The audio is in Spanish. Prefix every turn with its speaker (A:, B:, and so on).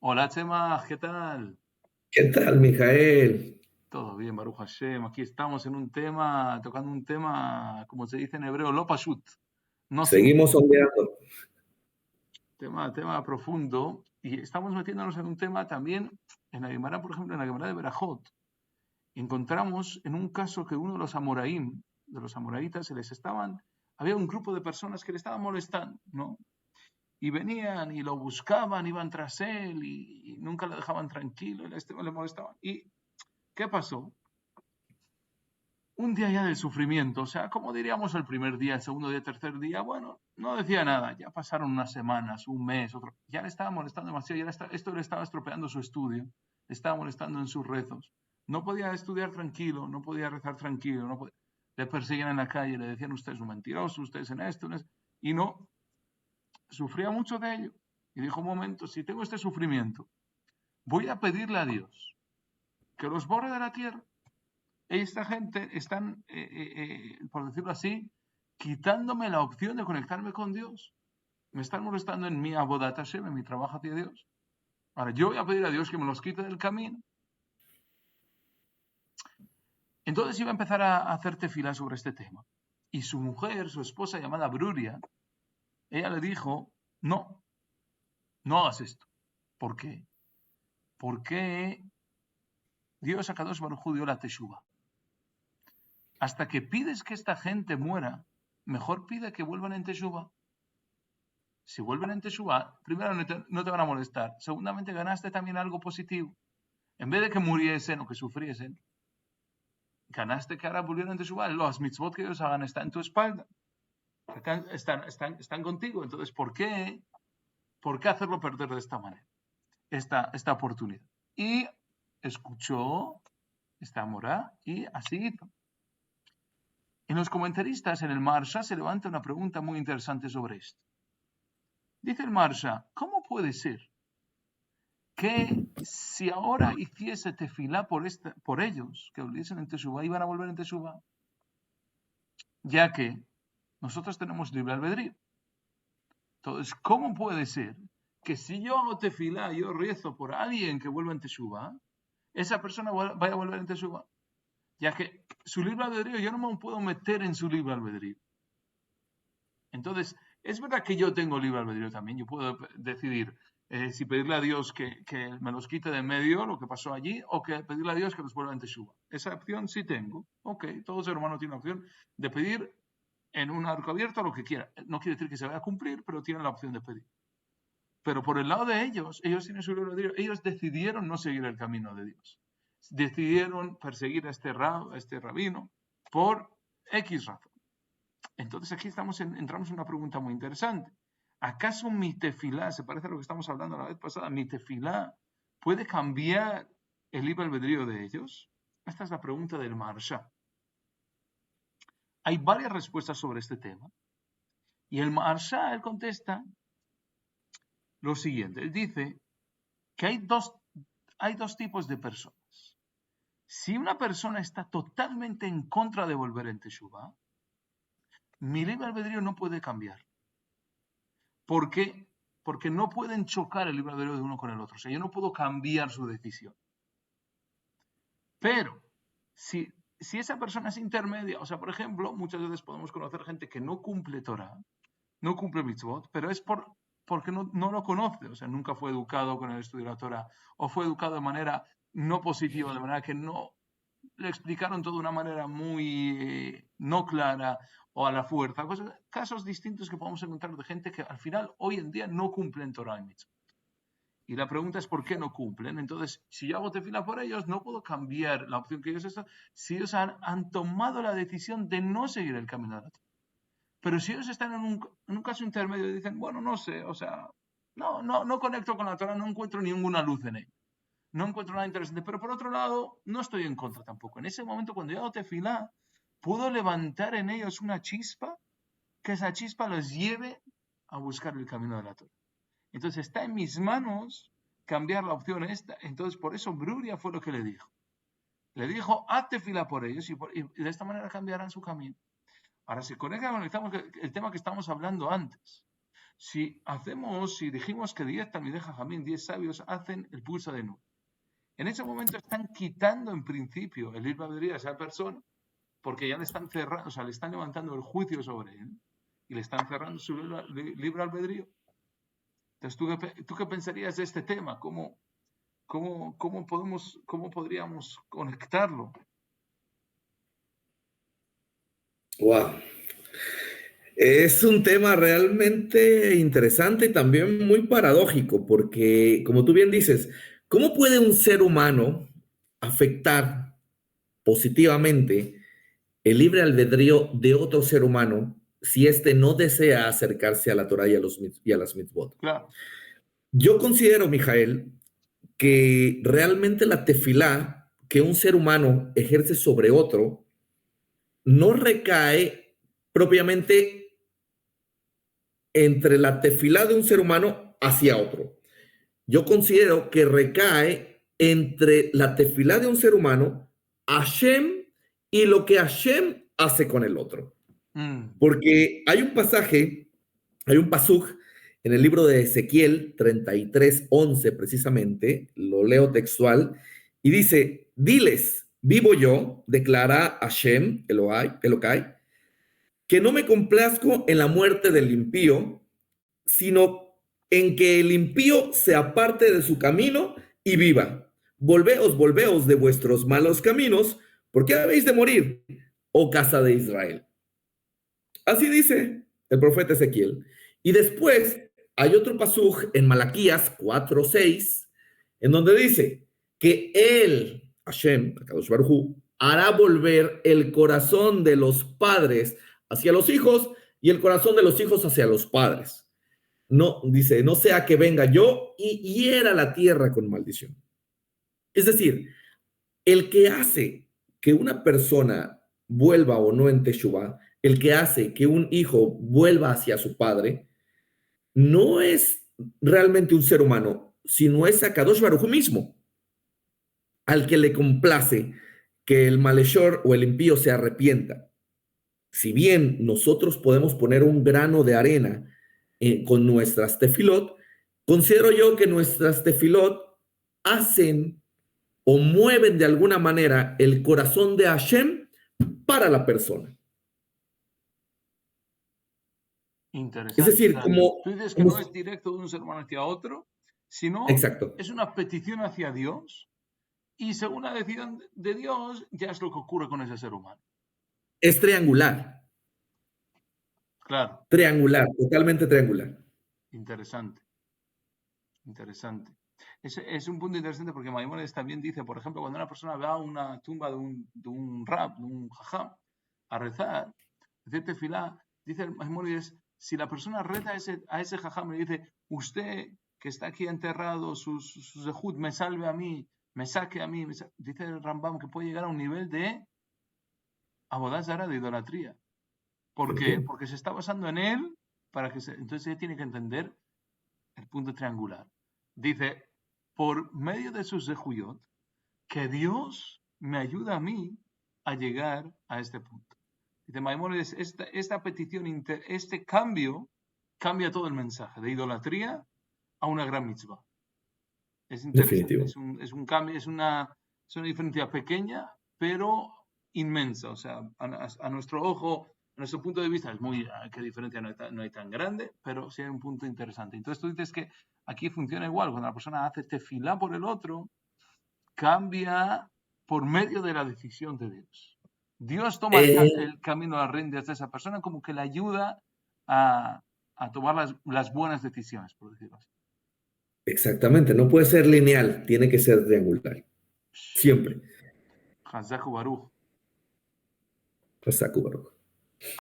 A: Hola Chema, ¿qué tal?
B: ¿Qué tal, Mijael?
A: Todo bien, Baruch Hashem. Aquí estamos en un tema, tocando un tema, como se dice en hebreo, lo pashut, no simple.
B: Seguimos sondeando.
A: Tema profundo. Y estamos metiéndonos en un tema también, en la Gemara, por ejemplo, en la Gemara de Berajot. Encontramos en un caso que uno de los amoraim, de los amoraitas, había un grupo de personas que le estaban molestando, ¿no? Y venían y lo buscaban, iban tras él y nunca le dejaban tranquilo, le molestaban. ¿Y qué pasó? Un día ya del sufrimiento, o sea, como diríamos el primer día, el segundo día, el tercer día, bueno, no decía nada, ya pasaron unas semanas, un mes, otro, ya le estaba molestando demasiado, esto le estaba estropeando su estudio, le estaba molestando en sus rezos, no podía estudiar tranquilo, no podía rezar tranquilo, le perseguían en la calle, le decían usted es un mentiroso, usted es en esto, y no, sufría mucho de ello, y dijo un momento, si tengo este sufrimiento, voy a pedirle a Dios que los borre de la tierra. Esta gente están, por decirlo así, quitándome la opción de conectarme con Dios. Me están molestando en mi abodat Hashem, en mi trabajo hacia Dios. Ahora, yo voy a pedir a Dios que me los quite del camino. Entonces iba a empezar a hacer tefilá sobre este tema. Y su mujer, su esposa llamada Bruria, ella le dijo, no, no hagas esto. ¿Por qué? Porque Dios a Kadosh Baruj Hu dio la teshuva. Hasta que pides que esta gente muera, mejor pide que vuelvan en teshuva. Si vuelven en Teshuvah, primero no te van a molestar. Segundamente, ganaste también algo positivo. En vez de que muriesen o que sufriesen, ganaste que ahora volvieron en Teshuvah. Los mitzvot que ellos hagan están en tu espalda. Están contigo. Entonces, ¿por qué hacerlo perder de esta manera? Esta oportunidad. Y escuchó esta morá y así hizo. En los comentaristas, en el Marsha, se levanta una pregunta muy interesante sobre esto. Dice el Marsha, ¿cómo puede ser que si ahora hiciese tefilá por ellos, que volviesen en Teshuvah, iban a volver en Teshuvah, ya que nosotros tenemos libre albedrío. Entonces, ¿cómo puede ser que si yo hago tefilá, yo rezo por alguien que vuelva en Teshuvah, esa persona vaya a volver en Teshuvah? Ya que su libre albedrío, yo no me puedo meter en su libre albedrío. Entonces, es verdad que yo tengo libre albedrío también. Yo puedo decidir si pedirle a Dios que me los quite de en medio, lo que pasó allí, o que pedirle a Dios que los vuelva en Teshuva. Esa opción sí tengo. Ok, todo ser humano tiene la opción de pedir en un arco abierto lo que quiera. No quiere decir que se vaya a cumplir, pero tienen la opción de pedir. Pero por el lado de ellos tienen su libre albedrío. Ellos decidieron no seguir el camino de Dios. Decidieron perseguir a este rabino por X razón. Entonces aquí entramos en una pregunta muy interesante. ¿Acaso mi tefilá, se parece a lo que estamos hablando la vez pasada, mi tefilá puede cambiar el libre albedrío de ellos? Esta es la pregunta del Maharsha. Hay varias respuestas sobre este tema. Y el Maharsha, él contesta lo siguiente. Él dice que hay dos tipos de personas. Si una persona está totalmente en contra de volver en Teshuvah, mi libre albedrío no puede cambiar. ¿Por qué? Porque no pueden chocar el libre albedrío de uno con el otro. O sea, yo no puedo cambiar su decisión. Pero, si esa persona es intermedia, o sea, por ejemplo, muchas veces podemos conocer gente que no cumple Torah, no cumple mitzvot, pero es porque no lo conoce, o sea, nunca fue educado con el estudio de la Torah, o fue educado de manera no positiva, de manera que no le explicaron todo de una manera muy no clara o a la fuerza. Casos distintos que podemos encontrar de gente que al final, hoy en día, no cumplen Torah y mitzvot. Y la pregunta es por qué no cumplen. Entonces, si yo hago tefila por ellos, no puedo cambiar la opción que ellos están. Si ellos han tomado la decisión de no seguir el camino de la Torah. Pero si ellos están en un caso intermedio y dicen, bueno, no sé, o sea, no conecto con la Torah, no encuentro ninguna luz en ella. No encuentro nada interesante. Pero por otro lado, no estoy en contra tampoco. En ese momento, cuando yo hago tefilá, puedo levantar en ellos una chispa, que esa chispa los lleve a buscar el camino de la Torah. Entonces está en mis manos cambiar la opción esta. Entonces por eso Bruria fue lo que le dijo. Le dijo, hazte fila por ellos y de esta manera cambiarán su camino. Ahora se conecta con el tema que estamos hablando antes. Si dijimos que 10 Talmidei Jajamim, 10 sabios, hacen el pulso de Nun. En ese momento están quitando en principio el libre albedrío a esa persona, porque ya le están cerrando, o sea, le están levantando el juicio sobre él y le están cerrando su libre albedrío. Entonces, ¿tú qué pensarías de este tema? ¿Cómo podríamos conectarlo?
B: Wow. Es un tema realmente interesante y también muy paradójico, porque, como tú bien dices, ¿cómo puede un ser humano afectar positivamente el libre albedrío de otro ser humano si éste no desea acercarse a la Torah y a las mitzvot?
A: Claro.
B: Yo considero, Mijael, que realmente la tefilá que un ser humano ejerce sobre otro no recae propiamente entre la tefilá de un ser humano hacia otro. Yo considero que recae entre la tefilá de un ser humano, Hashem, y lo que Hashem hace con el otro. Porque hay un pasaje, hay un pasuk en el libro de Ezequiel 33:11 precisamente, lo leo textual, y dice, diles, vivo yo, declara Hashem, Elokai, que no me complazco en la muerte del impío, sino en que el impío se aparte de su camino y viva. Volveos de vuestros malos caminos, porque habéis de morir, oh casa de Israel. Así dice el profeta Ezequiel. Y después hay otro pasaj en Malaquías 4:6, en donde dice que él, Hashem, Akadosh Baruj Hu, hará volver el corazón de los padres hacia los hijos y el corazón de los hijos hacia los padres. No, dice, no sea que venga yo y hiera la tierra con maldición. Es decir, el que hace que una persona vuelva o no en Teshuvah, el que hace que un hijo vuelva hacia su padre, no es realmente un ser humano, sino es Akadosh Baruj Hu mismo, al que le complace que el malhechor o el impío se arrepienta. Si bien nosotros podemos poner un grano de arena con nuestras tefilot, considero yo que nuestras tefilot hacen o mueven de alguna manera el corazón de Hashem para la persona.
A: Interesante.
B: Es decir,
A: Tú dices que no es directo de un ser humano hacia otro, sino
B: exacto.
A: Es una petición hacia Dios y según la decisión de Dios ya es lo que ocurre con ese ser humano.
B: Es triangular.
A: Claro.
B: Triangular, totalmente triangular.
A: Interesante. Es un punto interesante porque Maimónides también dice, por ejemplo, cuando una persona va a una tumba de un rab, de un jajam, a rezar, hacer tefilá, dice Maimónides, si la persona reza a ese jajam y le dice, usted que está aquí enterrado, su zehut me salve a mí, me saque a mí, dice el Rambam que puede llegar a un nivel de abodá zara, de idolatría. ¿Por qué? Porque se está basando en él entonces él tiene que entender el punto triangular. Dice, por medio de sus zehuyot, que Dios me ayuda a mí a llegar a este punto. Dice Maimónides, esta petición, este cambio, cambia todo el mensaje, de idolatría a una gran mitzvah. Es interesante, es un cambio, es una diferencia pequeña, pero inmensa. O sea, a nuestro ojo, a nuestro punto de vista, qué diferencia no hay tan grande, pero sí hay un punto interesante. Entonces tú dices que aquí funciona igual, cuando la persona hace tefilá por el otro, cambia por medio de la decisión de Dios. Dios toma el camino a las riendas de esa persona como que le ayuda a tomar las buenas decisiones, por decirlo así.
B: Exactamente, no puede ser lineal, tiene que ser triangular. Siempre.
A: Hazaku Baruch.
B: Hazaku Baruch.